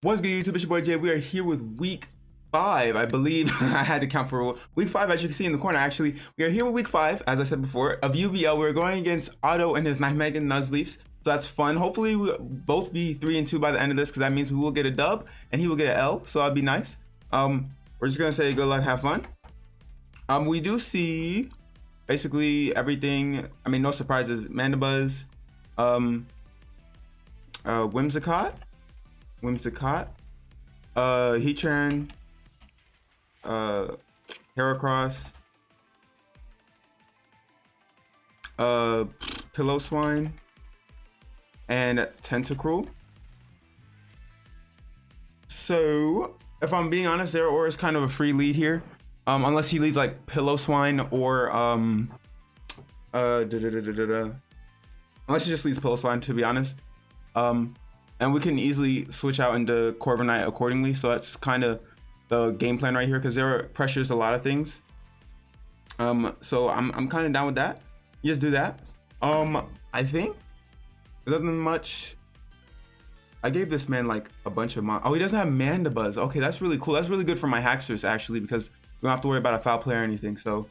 What's good, YouTube? It's your boy Jay. We are here with week 5, I believe. I had to count for week 5, as you can see in the corner. Actually, we are here with week 5, as I said before, of UBL. We're going against Otto and his 9 Mega Nuzleafs, so that's fun. Hopefully, we'll both be 3-2 by the end of this, because that means we will get a dub and he will get an L, so that'd be nice. We're just gonna say good luck, have fun. We do see basically everything. I mean, no surprises. Mandibuzz, Whimsicott, Heatran, Heracross, Pillow-Swine, and Tentacruel. So, if I'm being honest, Zeraora is kind of a free lead here. Unless he leads like Pillow-Swine or unless he just leads Pillow-Swine, to be honest. And we can easily switch out into Corviknight accordingly. So that's kind of the game plan right here, because Zera pressures a lot of things. So I'm kind of down with that. You just do that. I think there's nothing much. I gave this man like a bunch of he doesn't have Mandibuzz. Okay, that's really cool. That's really good for my Haxers actually, because we don't have to worry about a foul play or anything. So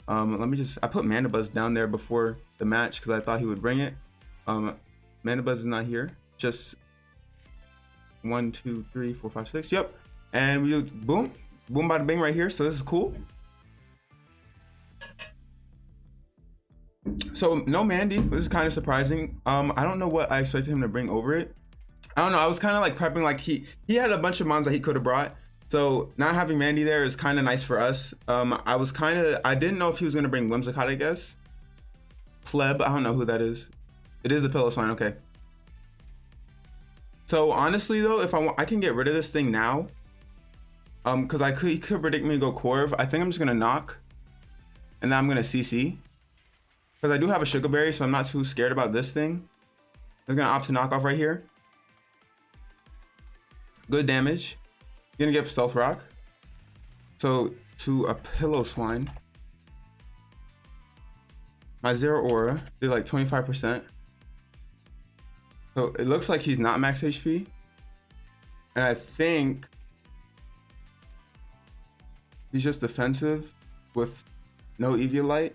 let me I put Mandibuzz down there before the match because I thought he would bring it. Mandibuzz is not here. Just 1, 2, 3, 4, 5, 6. Yep. And we boom, bada bing right here. So this is cool. So no Mandy, which is kind of surprising. I don't know what I expected him to bring over it. I don't know. I was kind of like prepping, like he had a bunch of mons that he could have brought. So not having Mandy there is kind of nice for us. I didn't know if he was gonna bring Whimsicott, I guess. Pleb, I don't know who that is. It is the Pillow-Swine, okay. So honestly though, if I can get rid of this thing now, because he could predict me to go Corv. I think I'm just gonna knock, and then I'm gonna CC, because I do have a Sugar Berry, so I'm not too scared about this thing. I'm gonna opt to knock off right here. Good damage. Gonna get Stealth Rock. So to a Pillow-Swine. My Zeraora did like 25%. So it looks like he's not max HP. And I think he's just defensive with no Eviolite.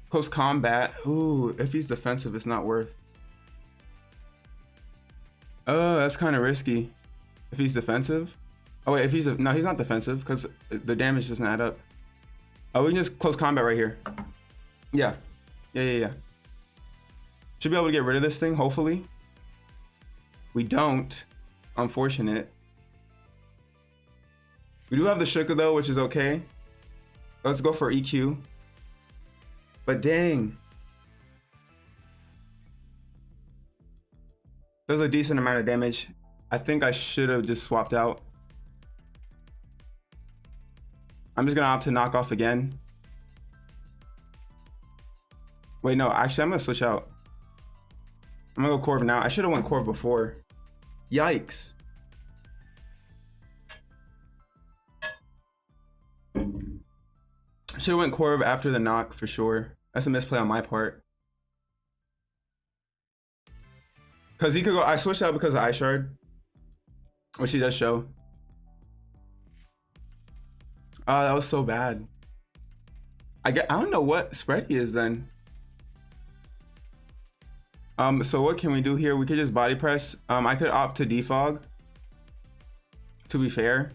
Close combat. Ooh, if he's defensive, it's not worth. Oh, that's kind of risky. If he's defensive. Oh wait, if he's no, he's not defensive because the damage doesn't add up. Oh, we can just close combat right here. Yeah. Should be able to get rid of this thing, hopefully. We don't. Unfortunate. We do have the Shuka though, which is okay. Let's go for EQ. But dang. Does a decent amount of damage. I think I should have just swapped out. I'm just gonna opt to knock off again. Wait, no, actually I'm gonna switch out. I'm gonna go Corv now. I should have went Corv before. Yikes. Should have went Corv after the knock for sure. That's a misplay on my part. Cause he could go, I switched out because of Ice Shard, which he does show. Oh, that was so bad. I don't know what spread he is then. So what can we do here? We could just body press. I could opt to defog, to be fair.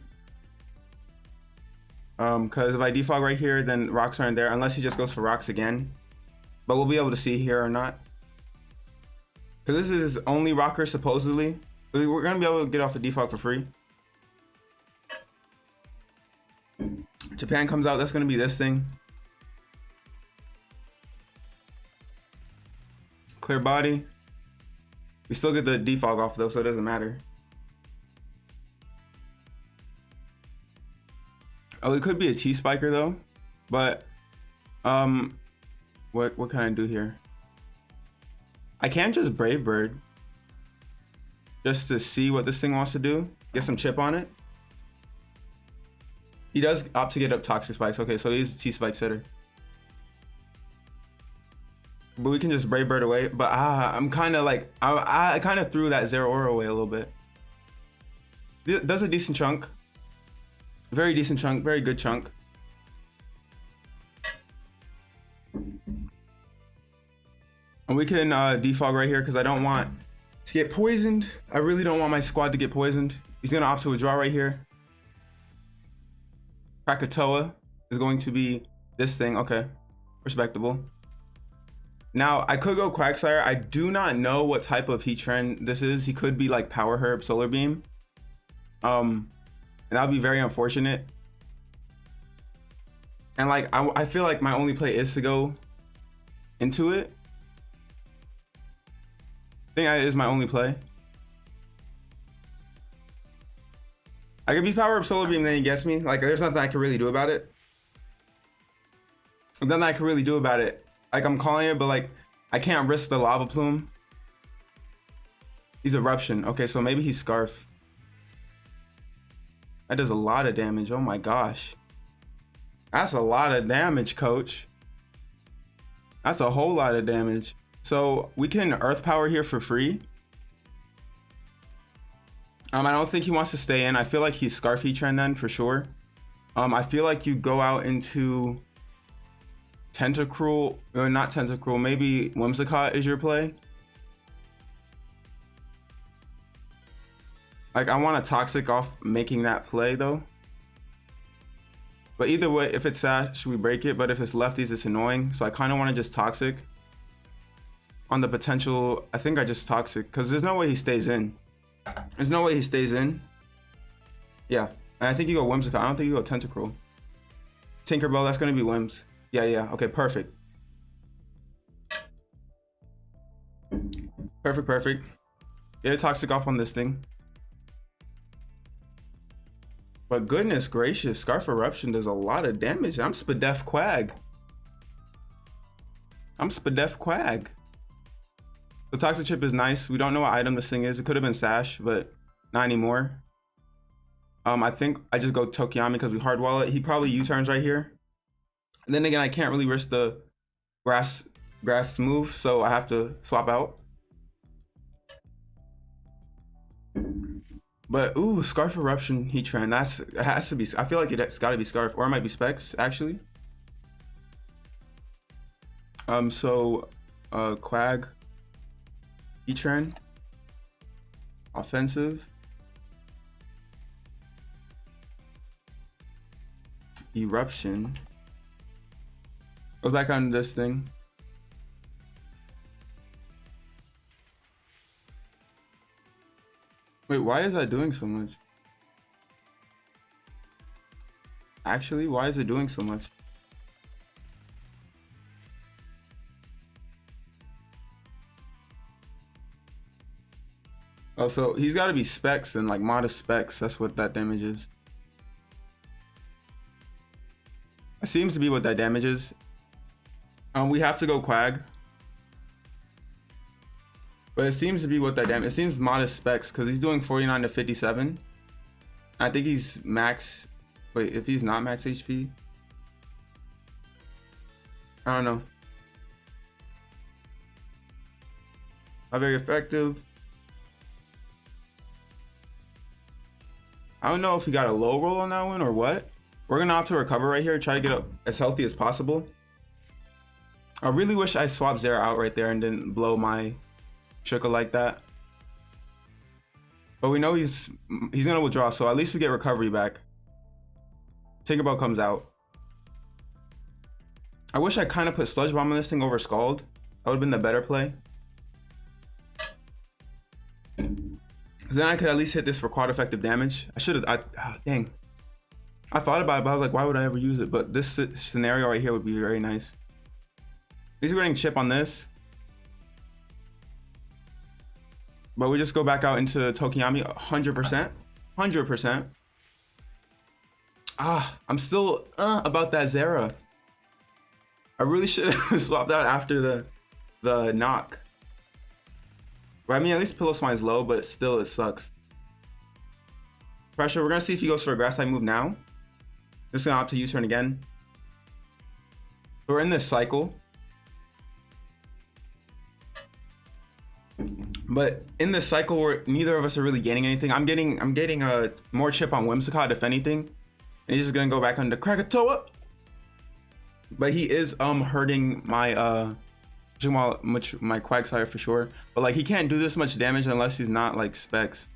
Because if I defog right here, then rocks aren't there unless he just goes for rocks again. But we'll be able to see here or not. Because this is only rocker supposedly. So we're gonna be able to get off the defog for free. Japan comes out, that's gonna be this thing. Clear body. We still get the defog off though, so it doesn't matter. Oh, it could be a T-Spiker though, but what can I do here? I can't just Brave Bird just to see what this thing wants to do. Get some chip on it. He does opt to get up Toxic Spikes. Okay, so he's a T-Spike setter. But we can just Brave Bird away. But I'm kind of like, I kind of threw that Zeraora away a little bit. Does a decent chunk. Very decent chunk, very good chunk. And we can defog right here because I don't want to get poisoned. I really don't want my squad to get poisoned. He's gonna opt to a draw right here. Krakatoa is going to be this thing. Okay, respectable. Now I could go QUAGSIRE. I do not know what type of heat trend this is. He could be like Power Herb, Solar Beam. And that would be very unfortunate. And like I feel like my only play is to go into it. I think that is my only play. I could be Power Up Solar Beam, then he gets me. Like there's nothing I can really do about it. There's nothing I can really do about it. Like I'm calling it, but like I can't risk the Lava Plume. He's Eruption. Okay, so maybe he's Scarf. That does a lot of damage. Oh my gosh. That's a lot of damage, coach. That's a whole lot of damage. So we can Earth Power here for free. I don't think he wants to stay in. I feel like he's Scarf Heat Trend then for sure. I feel like you go out into Tentacruel, or not Tentacruel, maybe Whimsicott is your play. Like I want a Toxic off making that play though. But either way, if it's Sash, we break it. But if it's lefties, it's annoying. So I kind of want to just Toxic. On the potential, I think I just Toxic because there's no way he stays in. There's no way he stays in. Yeah, and I think you go Whimsicott. I don't think you go Tentacruel. Tinkerbell, that's gonna be Whims. Yeah, okay, perfect. Perfect. Get a Toxic off on this thing. But goodness gracious, Scarf Eruption does a lot of damage. I'm Spadef Quag. The Toxic Chip is nice. We don't know what item this thing is. It could have been Sash, but not anymore. I think I just go Tokiyami because we hardwall it. He probably U-turns right here. And then again, I can't really risk the grass move, so I have to swap out. But ooh, Scarf Eruption Heat Trend. It has to be. I feel like it's got to be Scarf, or it might be Specs actually. Quag Heat Trend, offensive, Eruption. Go back on this thing. Wait, why is that doing so much? Actually, why is it doing so much? Oh, so he's got to be Specs and like modest Specs. That's what that damage is. It seems to be what that damage is. We have to go Quag. But it seems to be what that damage. It seems modest Specs because he's doing 49 to 57. I think he's max. Wait, if he's not max HP, I don't know. Not very effective. I don't know if he got a low roll on that one or what. We're gonna opt to recover right here, try to get up as healthy as possible. I really wish I swapped Zera out right there and didn't blow my Shuka like that. But we know he's gonna withdraw, so at least we get recovery back. Tinkerbell comes out. I wish I kind of put Sludge Bomb on this thing over Scald. That would have been the better play. Because then I could at least hit this for quad effective damage. I should have, dang. I thought about it, but I was like, why would I ever use it? But this scenario right here would be very nice. He's getting chip on this. But we just go back out into Tokiyami 100%. 100%. I'm still about that Zera. I really should have swapped out after the knock. But I mean, at least Pillow Swine's low, but still it sucks. Pressure, we're gonna see if he goes for a grass type move now. Just gonna opt to U-turn again. We're in this cycle. But in this cycle where neither of us are really gaining anything, I'm getting a more chip on Whimsicott if anything. And he's just gonna go back onto Krakatoa. But he is hurting my my Quagsire for sure. But like he can't do this much damage unless he's not like Specs.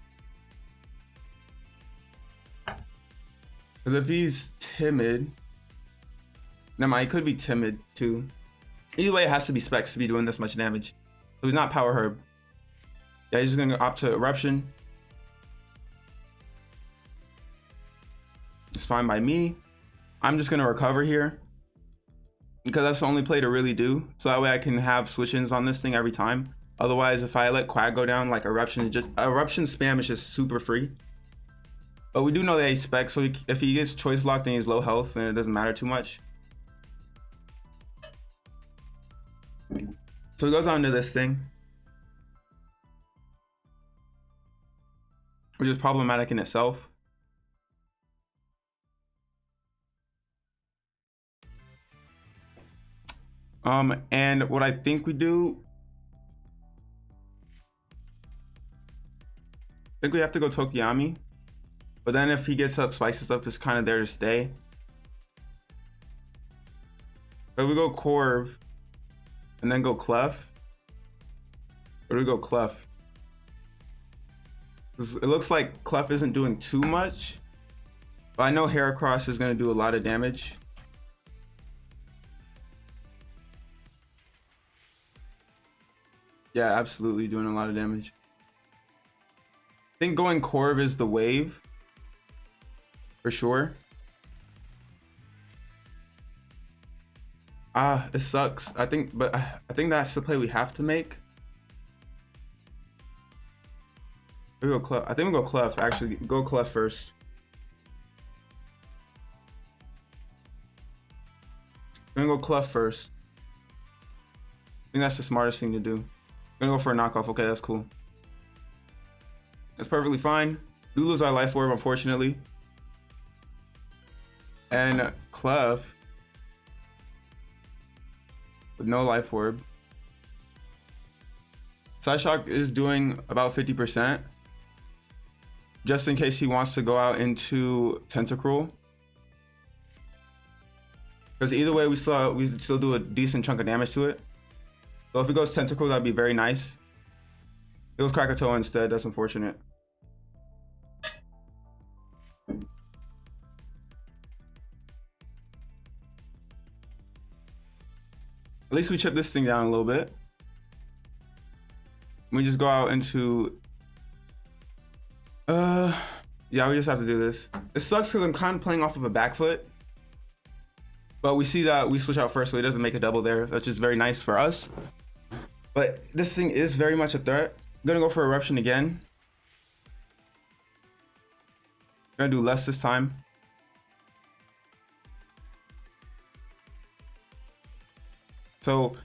Because if he's timid, never mind, he could be timid too. Either way, it has to be Specs to be doing this much damage. So he's not Power Herb. Yeah, he's just gonna opt to Eruption. It's fine by me. I'm just gonna recover here because that's the only play to really do. So that way I can have switch-ins on this thing every time. Otherwise, if I let Quag go down, like Eruption spam is just super free. But we do know that he's Spec, so if he gets choice locked and he's low health, then it doesn't matter too much. So he goes on to this thing, which is problematic in itself. And what I think we do, I think we have to go Tokiyami. But then if he gets up, Spikes stuff is kind of there to stay. But we go Corv and then go Clef. Or do we go Clef? It looks like Clef isn't doing too much, but I know Heracross is going to do a lot of damage. Yeah, absolutely doing a lot of damage. I think going Corv is the wave for sure. It sucks. I think that's the play we have to make. We go Clef. I think we go Clef. Actually, go Clef first. I'm gonna go Clef first. I think that's the smartest thing to do. I'm gonna go for a knockoff. Okay, that's cool. That's perfectly fine. We lose our life orb, unfortunately. And Clef with no life orb. Psyshock is doing about 50%. Just in case he wants to go out into Tentacruel. Because either way, we still do a decent chunk of damage to it. So if it goes Tentacruel, that'd be very nice. It was Krakatoa instead. That's unfortunate. At least we chip this thing down a little bit. We just go out into... yeah, we just have to do this. It sucks because I'm kind of playing off of a back foot. But we see that we switch out first, so he doesn't make a double there. That's just very nice for us. But this thing is very much a threat. I'm gonna go for Eruption again. I'm gonna do less this time. So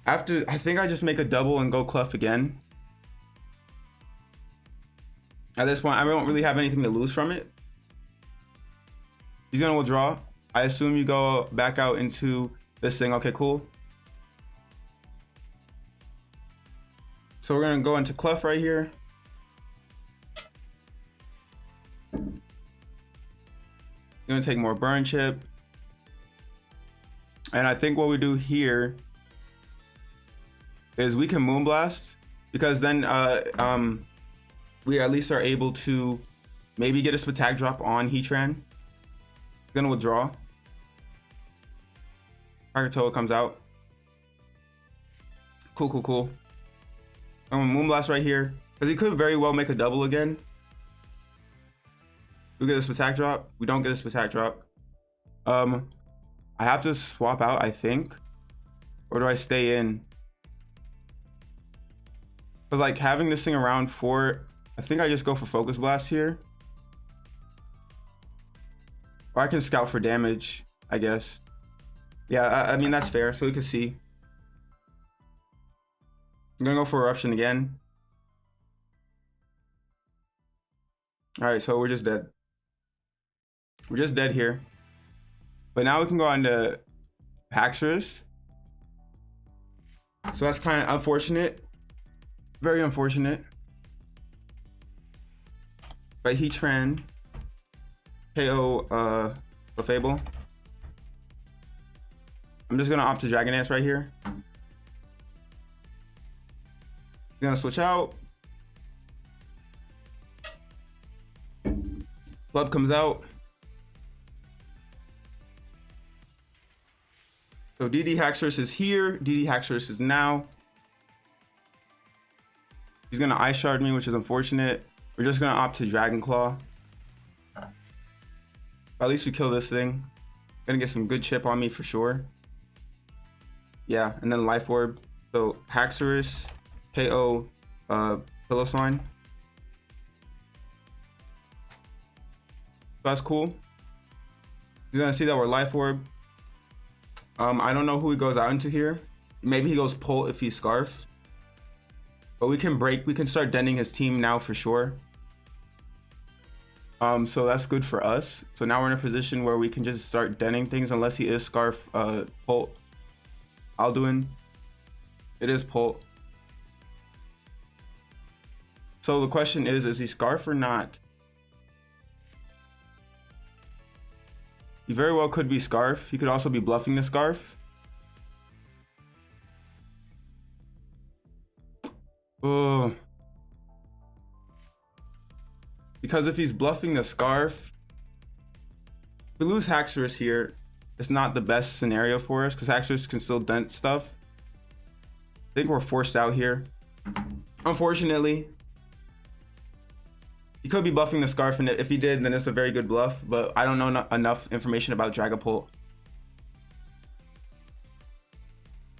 after, I think I just make a double and go Clef again. At this point, I don't really have anything to lose from it. He's gonna withdraw. I assume you go back out into this thing. Okay, cool. So we're gonna go into Clef right here. Gonna take more burn chip. And I think what we do here is we can Moonblast, because then we at least are able to maybe get a Spatak drop on Heatran. Gonna withdraw. Krakatoa comes out. Cool, cool, cool. I'm gonna Moonblast right here, because he could very well make a double again. We get a Spatak drop. We don't get a Spatak drop. I have to swap out, I think. Or do I stay in? Because like having this thing around for, I think I just go for Focus Blast here. Or I can scout for damage, I guess. Yeah, I mean, that's fair, so we can see. I'm gonna go for Eruption again. All right, so we're just dead. We're just dead here. But now we can go on to Haxorus. So that's kind of unfortunate. Very unfortunate. But he trend KO Fable. I'm just gonna opt to Dragon Dance right here. He's gonna switch out. Club comes out. So DD Haxorus is here. DD Haxorus is now. He's gonna Ice Shard me, which is unfortunate. We're just gonna opt to Dragon Claw. But at least we kill this thing. Gonna get some good chip on me for sure. Yeah, and then Life Orb. So Haxorus, KO, Pillow Swine. So that's cool. He's gonna see that we're Life Orb. I don't know who he goes out into here. Maybe he goes Pult if he Scarfs. But we can start denting his team now for sure. So that's good for us. So now we're in a position where we can just start denting things unless he is Scarf Pult. Alduin. It is Pult. So the question is he Scarf or not? He very well could be Scarf. He could also be bluffing the Scarf. Oh. Because if he's bluffing the Scarf, if we lose Haxorus here, it's not the best scenario for us because Haxorus can still dent stuff. I think we're forced out here. Unfortunately. He could be bluffing the Scarf, and if he did, then it's a very good bluff, but I don't know enough information about Dragapult.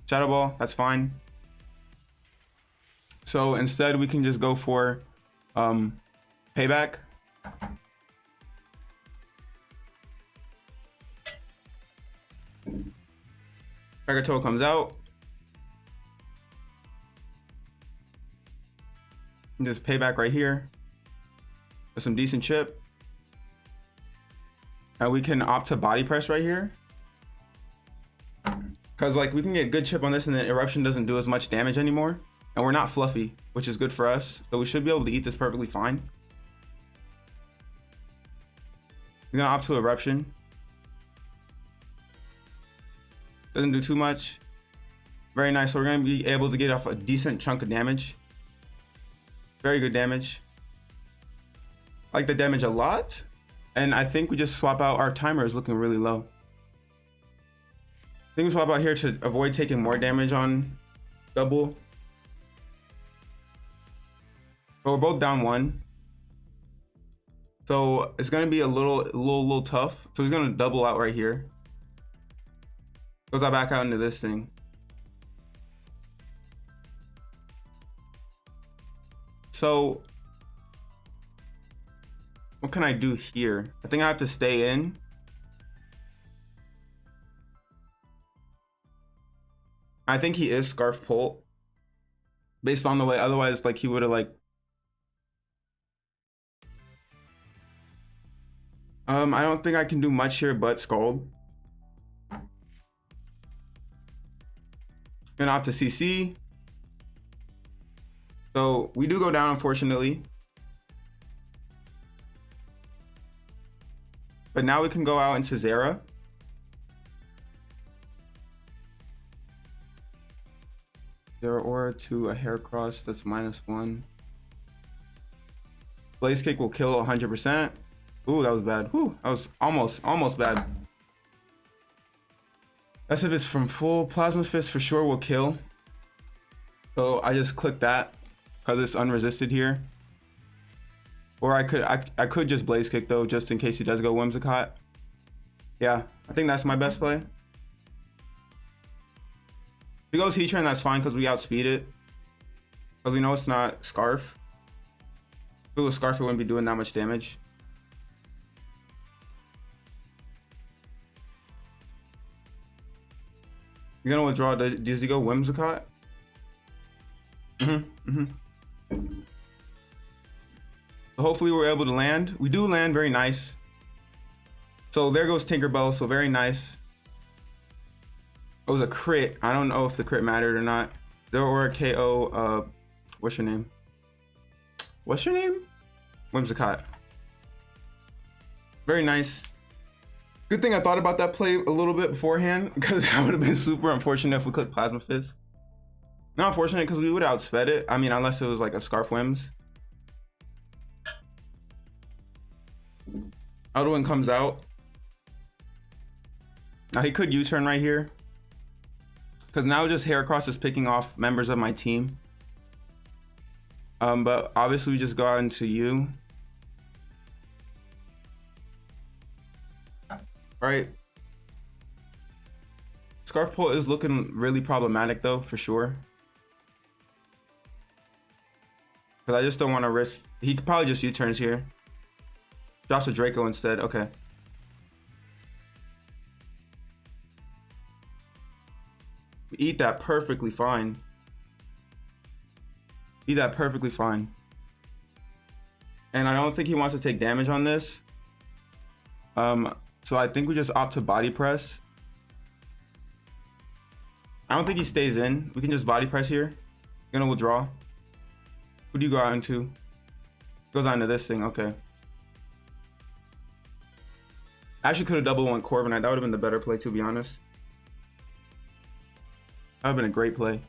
Shadow Ball, that's fine. So instead, we can just go for Payback. Kragatoa comes out. And just Payback right here. With some decent chip. And we can opt to Body Press right here. Because like we can get good chip on this and the Eruption doesn't do as much damage anymore. And we're not fluffy, which is good for us. So we should be able to eat this perfectly fine. We're gonna opt to Eruption. Doesn't do too much. Very nice. So we're gonna be able to get off a decent chunk of damage. Very good damage. I like the damage a lot. And I think we just swap out. Our timer is looking really low. I think we swap out here to avoid taking more damage on double. But we're both down 1. So it's gonna be a little tough. So he's gonna double out right here. Goes out back out into this thing. So what can I do here? I think I have to stay in. I think he is Scarf Pult. Based on the way, otherwise like he would have like I don't think I can do much here but Scald. Gonna opt to CC. So we do go down unfortunately. But now we can go out into Zera. Zera Aura to a Heracross, that's -1. Blaze Kick will kill 100%. Ooh, that was bad. Ooh, that was almost bad. That's if it's from full. Plasma Fist for sure will kill. So I just click that because it's unresisted here. Or I could just Blaze Kick though, just in case he does go Whimsicott. Yeah, I think that's my best play. If he goes Heatran, that's fine because we outspeed it. Because we know it's not Scarf. If it was Scarf, it wouldn't be doing that much damage. You're gonna withdraw. Does he go Whimsicott? Hopefully we're able to land. We do land, very nice. So there goes Tinkerbell, so very nice. It was a crit. I don't know if the crit mattered or not. There were KO What's your name? What's your name? Whimsicott. Very nice. Good thing I thought about that play a little bit beforehand, because that would have been super unfortunate if we clicked Plasma Fist. Not unfortunate because we would have outsped it. I mean, unless it was like a Scarf Whims. Elderwin comes out. Now he could U-turn right here, because now just Heracross is picking off members of my team. But obviously we just go out into U. Right. Scarf Pull is looking really problematic though, for sure. Because I just don't want to risk. He could probably just U-turns here. Drops a Draco instead. Okay. We eat that perfectly fine. Eat that perfectly fine. And I don't think he wants to take damage on this. So I think we just opt to body press. I don't think he stays in. We can just body press here. Gonna withdraw. Who do you go out into? Goes out into this thing. Okay. I actually could have double went Corviknight. That would have been the better play, to be honest. That would have been a great play.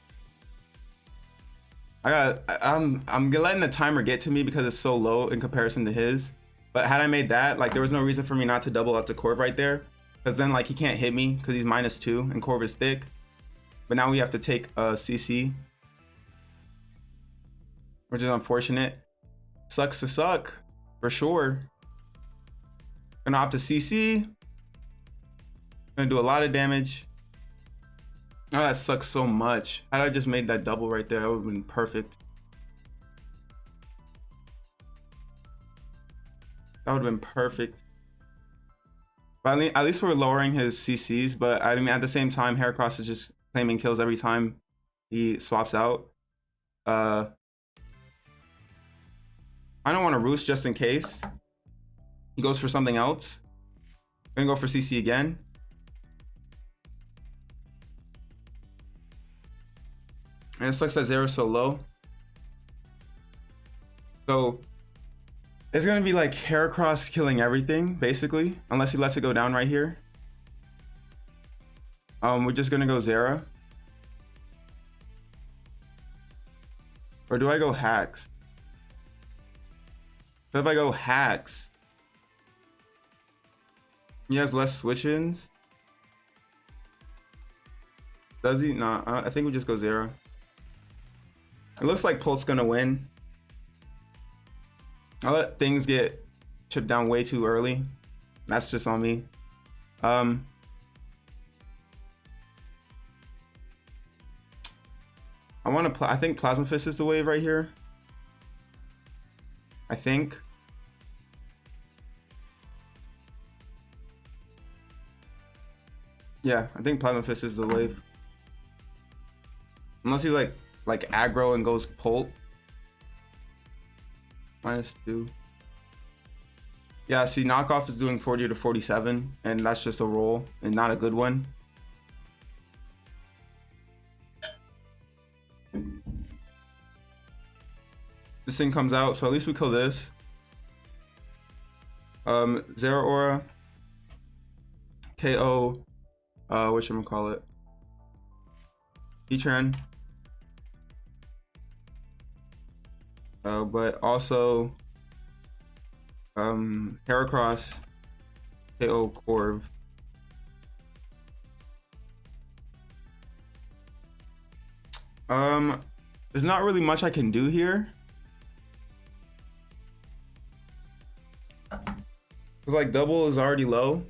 I'm letting the timer get to me because it's so low in comparison to his. But had I made that, like, there was no reason for me not to double out to Corv right there, because then like he can't hit me because he's -2 and Corv is thick. But now we have to take a CC, which is unfortunate. Sucks to suck for sure. Gonna opt to CC. Gonna do a lot of damage. Oh, that sucks so much. Had I just made that double right there, that would have been perfect. That would have been perfect. But at least we're lowering his CCs. But I mean, at the same time, Heracross is just claiming kills every time he swaps out. I don't want to roost just in case he goes for something else. I'm gonna go for CC again. And it sucks that Zera's so low. So it's gonna be like Heracross killing everything, basically, unless he lets it go down right here. We're just gonna go Zera. Or do I go Hacks? So if I go Hacks, he has less switch-ins. Does he? Nah, I think we just go Zera. It looks like Pult's gonna win. I let things get chipped down way too early. That's just on me. I want to. I think Plasma Fist is the wave right here. I think. Yeah, I think Plasma Fist is the wave. Unless he's like aggro and goes Pult. -2. Yeah, see, knockoff is doing 40 to 47, and that's just a roll and not a good one. This thing comes out, so at least we kill this. Zera Aura, KO, whatchamacallit, E-Tran. But also Heracross, KO Corv. There's not really much I can do here. Cause like double is already low.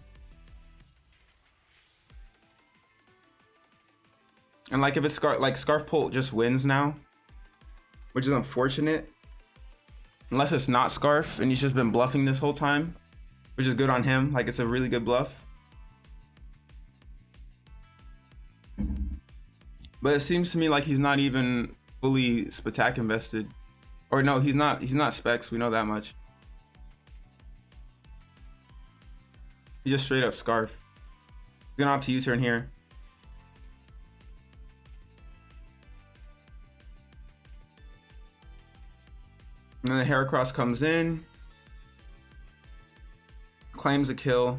And like if it's Scarf Pult just wins now, which is unfortunate. Unless it's not Scarf and he's just been bluffing this whole time, which is good on him. Like, it's a really good bluff. But it seems to me like he's not even fully Spatak invested. Or no, he's not Specs, we know that much. He just straight up Scarf. He's gonna opt to U-turn here. And then the Heracross comes in, claims a kill.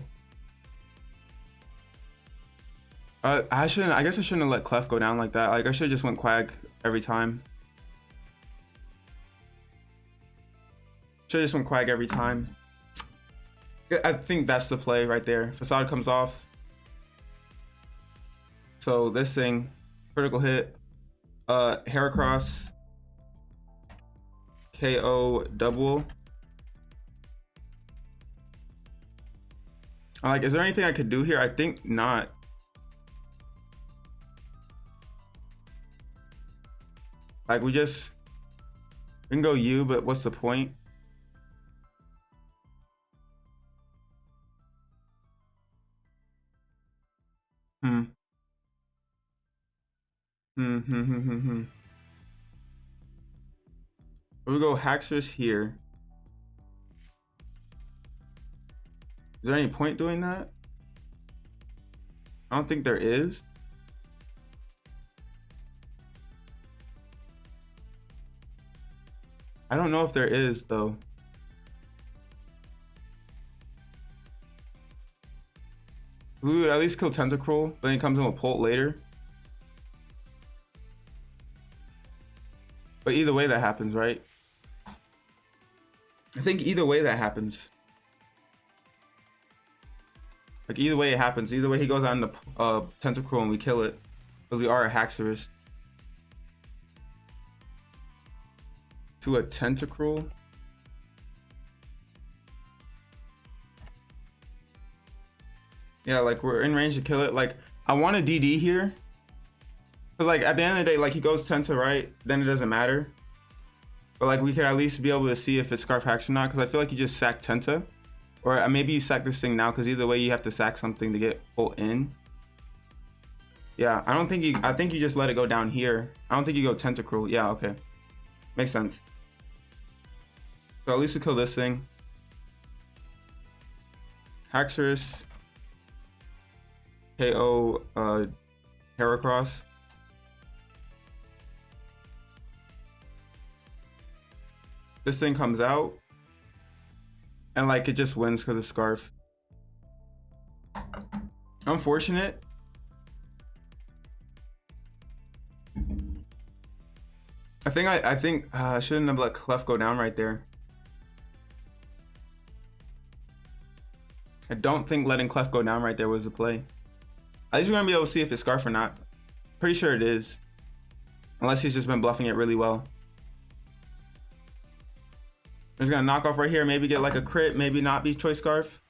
I guess I shouldn't have let Clef go down like that. Like I should have just went Quag every time. Should have just went Quag every time. I think that's the play right there. Facade comes off. So this thing, critical hit, Heracross, KO double. I'm like, is there anything I could do here? I think not. Like we can go U, but what's the point? We go Haxorus here. Is there any point doing that? I don't think there is. I don't know if there is though. We would at least kill Tentacruel, but then he comes in with Pult later. But either way that happens, right? I think either way that happens. Like either way it happens. Either way he goes on the Tentacruel and we kill it. Because we are a Haxorus. To a Tentacruel. Yeah, like we're in range to kill it. Like I want a DD here. Cause like at the end of the day, like he goes Tenta, right? Then it doesn't matter. But like we could at least be able to see if it's Scarf Hacks or not. Cause I feel like you just sack Tenta. Or maybe you sack this thing now, cause either way you have to sack something to get pulled in. Yeah, I think you just let it go down here. I don't think you go Tentacruel. Yeah, okay. Makes sense. So at least we kill this thing. Haxorus. KO Heracross. This thing comes out. And like it just wins because of Scarf. Unfortunate. I think I shouldn't have let Clef go down right there. I don't think letting Clef go down right there was the play. At least we're gonna be able to see if it's Scarf or not. Pretty sure it is. Unless he's just been bluffing it really well. He's gonna knock off right here, maybe get like a crit, maybe not be Choice Scarf.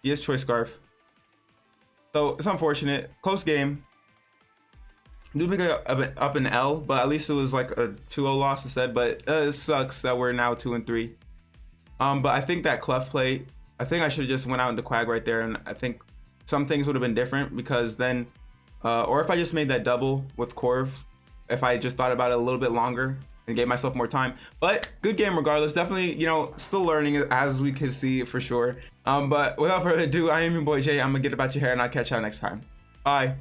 He is Choice Scarf. So it's unfortunate. Close game. Do pick up an L, but at least it was like a 2-0 loss instead. But it sucks that we're now 2-3. But I think that Clef play, I think I should have just went out into Quag right there, and I think some things would have been different because then, or if I just made that double with Corv, if I just thought about it a little bit longer and gave myself more time. But good game regardless. Definitely, you know, still learning as we can see for sure. But without further ado, I am your boy Jay. I'm gonna get about your hair and I'll catch y'all next time. Bye.